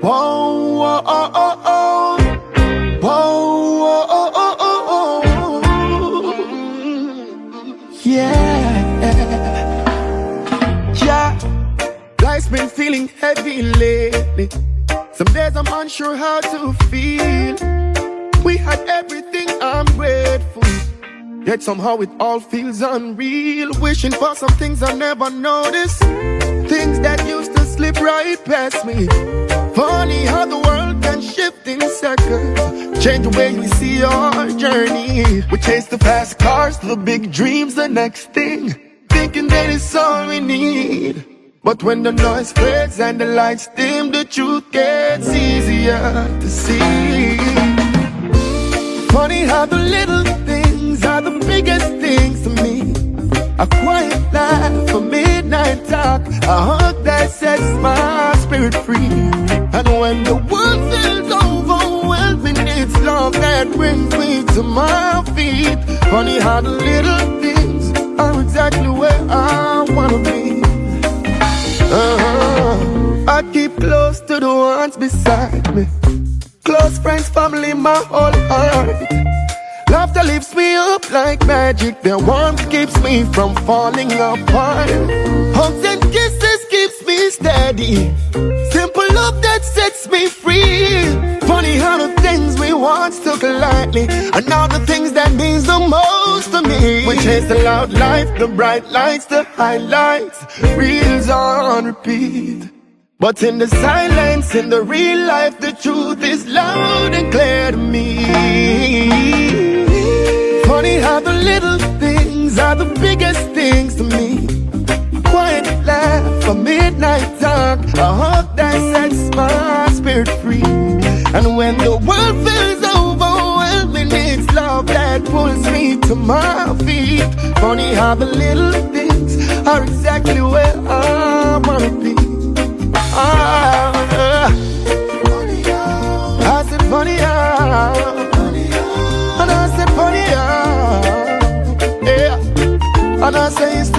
Whoa, whoa, oh, oh, oh. Whoa, whoa, oh, oh, oh, oh. Yeah. Yeah. Life's been feeling heavy lately. Some days I'm unsure how to feel. We had everything, I'm grateful. Yet somehow it all feels unreal. Wishing for some things I never noticed. Things that used to slip right past me. Funny how the world can shift in seconds. Change the way we see our journey. We chase the fast cars to the big dreams, the next thing, thinking that it's all we need. But when the noise fades and the lights dim, the truth gets easier to see. Funny how the little things are the biggest things to me. A quiet laugh, a midnight talk, a hug that sets my spirit free. And when the world feels overwhelming, it's love that brings me to my feet. Funny how the little things are exactly where I wanna be. I keep close to the ones beside me. Close friends, family, my whole heart. Laughter lifts me up like magic. Their warmth keeps me from falling apart. Hugs and kisses keeps me steady. Simple love that sets me free. Funny how the things we once took lightly are now the things that means the most to me. We chase the loud life, the bright lights, the highlights, reels on repeat. But in the silence, in the real life, the truth is loud and clear to me. Funny how the little things are the biggest things to me. Quiet laugh, a midnight talk, a hug that sets my spirit free. And when the world feels overwhelming, it's love that pulls me to my feet. Funny how the little things are exactly where I wanna be. I said funny how, and I said funny how, yeah, and I say it's